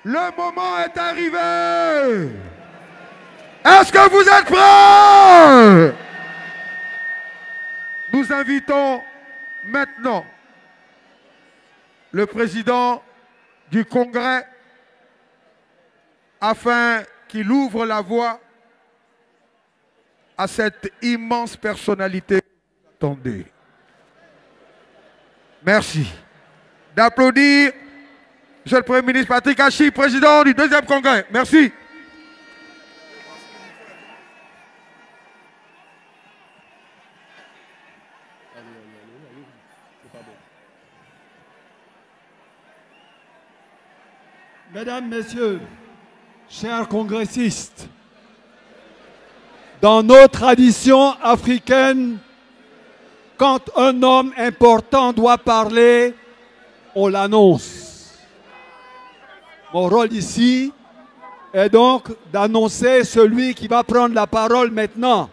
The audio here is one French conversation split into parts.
Le moment est arrivé. Est-ce que vous êtes prêts? Nous invitons maintenant le président du Congrès afin qu'il ouvre la voie à cette immense personnalité. Attendez. Merci. D'applaudir Monsieur le Premier ministre Patrick Hachi, président du deuxième Congrès. Merci. Mesdames, Messieurs, chers congressistes, dans nos traditions africaines, quand un homme important doit parler, on l'annonce. Mon rôle ici est donc d'annoncer celui qui va prendre la parole maintenant.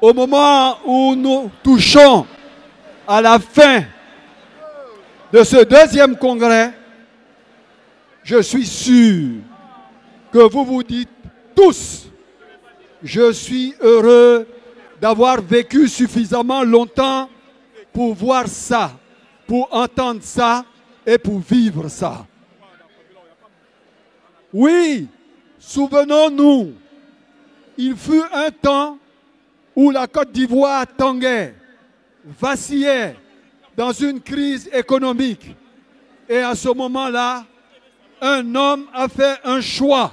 Au moment où nous touchons à la fin de ce deuxième congrès, je suis sûr que vous vous dites tous, je suis heureux d'avoir vécu suffisamment longtemps pour voir ça, pour entendre ça et pour vivre ça. Oui, souvenons-nous, il fut un temps où la Côte d'Ivoire tanguait, vacillait dans une crise économique. Et à ce moment-là, un homme a fait un choix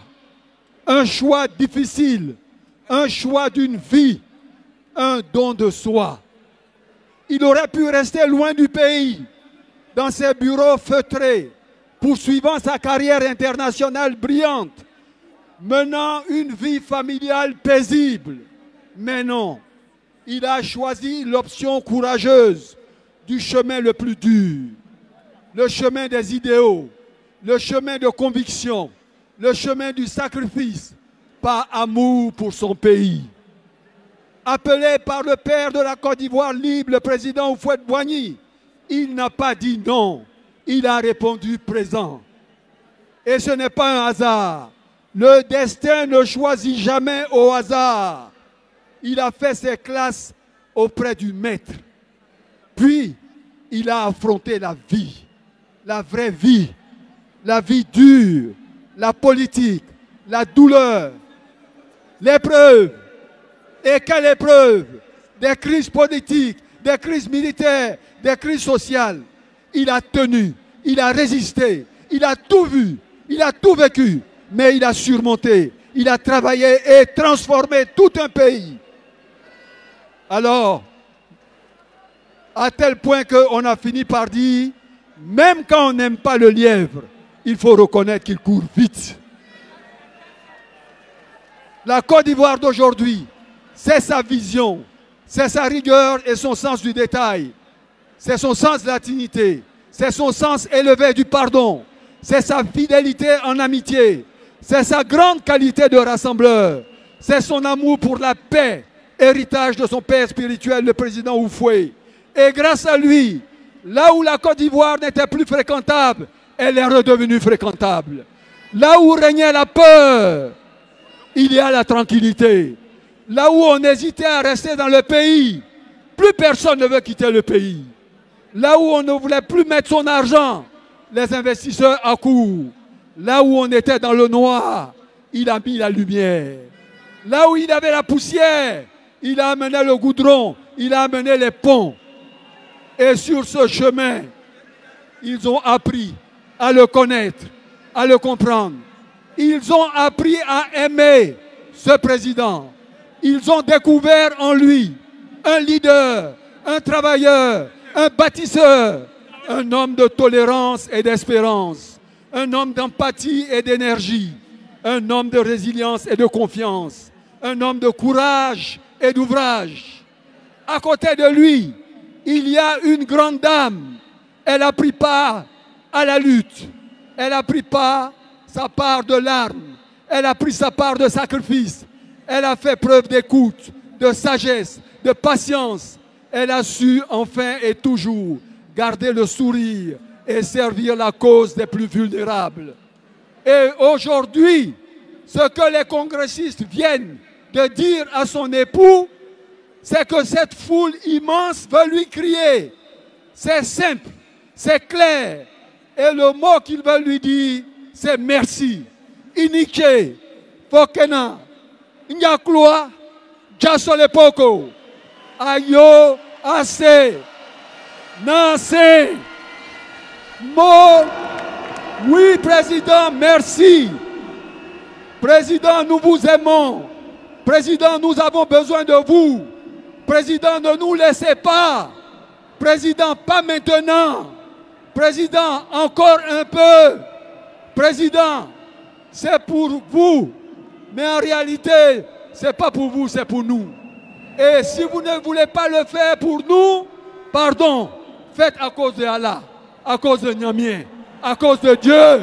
difficile, un choix d'une vie, un don de soi. Il aurait pu rester loin du pays, dans ses bureaux feutrés, poursuivant sa carrière internationale brillante, menant une vie familiale paisible. Mais non, il a choisi l'option courageuse du chemin le plus dur, le chemin des idéaux, le chemin de conviction, le chemin du sacrifice, par amour pour son pays. Appelé par le père de la Côte d'Ivoire libre, le président Houphouët-Boigny, il n'a pas dit non, il a répondu présent. Et ce n'est pas un hasard. Le destin ne choisit jamais au hasard. Il a fait ses classes auprès du maître. Puis, il a affronté la vie, la vraie vie, la vie dure, la politique, la douleur, l'épreuve. Et quelle épreuve? Des crises politiques, des crises militaires, des crises sociales. Il a tenu, il a résisté, il a tout vu, il a tout vécu, mais il a surmonté, il a travaillé et transformé tout un pays. Alors, à tel point qu'on a fini par dire, même quand on n'aime pas le lièvre, il faut reconnaître qu'il court vite. La Côte d'Ivoire d'aujourd'hui, c'est sa vision, c'est sa rigueur et son sens du détail. C'est son sens de la dignité, c'est son sens élevé du pardon, c'est sa fidélité en amitié, c'est sa grande qualité de rassembleur, c'est son amour pour la paix, héritage de son père spirituel, le président Houphouët. Et grâce à lui, là où la Côte d'Ivoire n'était plus fréquentable, elle est redevenue fréquentable. Là où régnait la peur, il y a la tranquillité. Là où on hésitait à rester dans le pays, plus personne ne veut quitter le pays. Là où on ne voulait plus mettre son argent, les investisseurs accourent. Là où on était dans le noir, il a mis la lumière. Là où il avait la poussière, il a amené le goudron, il a amené les ponts. Et sur ce chemin, ils ont appris à le connaître, à le comprendre. Ils ont appris à aimer ce président. Ils ont découvert en lui un leader, un travailleur, un bâtisseur, un homme de tolérance et d'espérance, un homme d'empathie et d'énergie, un homme de résilience et de confiance, un homme de courage et d'ouvrage. À côté de lui, il y a une grande dame. Elle a pris part à la lutte. Elle a pris sa part de larmes. Elle a pris sa part de sacrifice. Elle a fait preuve d'écoute, de sagesse, de patience. Elle a su enfin et toujours garder le sourire et servir la cause des plus vulnérables. Et aujourd'hui, ce que les congressistes viennent de dire à son époux, c'est que cette foule immense veut lui crier. C'est simple, c'est clair. Et le mot qu'il veut lui dire, c'est merci. Inike, Fokena, Nyakloa, Jasolepoko, Ayo, Ase, Nanse, Mo. Oui, Président, merci. Président, nous vous aimons. Président, nous avons besoin de vous. Président, ne nous laissez pas. Président, pas maintenant. Président, encore un peu. Président, c'est pour vous. Mais en réalité, ce n'est pas pour vous, c'est pour nous. Et si vous ne voulez pas le faire pour nous, pardon, faites à cause de Allah, à cause de Nyamien, à cause de Dieu.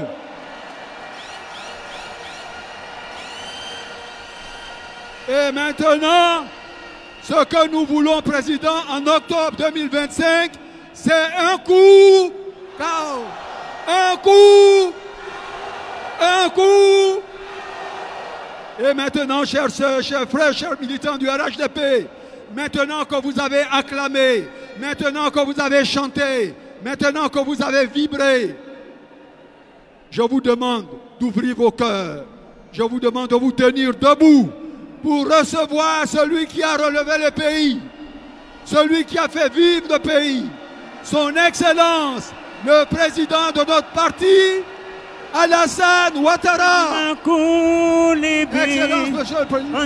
Et maintenant, ce que nous voulons, Président, en octobre 2025, c'est un coup, un coup, un coup. Et maintenant, chers soeurs, chers frères, chers militants du RHDP, maintenant que vous avez acclamé, maintenant que vous avez chanté, maintenant que vous avez vibré, je vous demande d'ouvrir vos cœurs. Je vous demande de vous tenir debout pour recevoir celui qui a relevé le pays, celui qui a fait vivre le pays, son Excellence, le président de notre parti, Alassane Ouattara. Excellence, Monsieur le Président.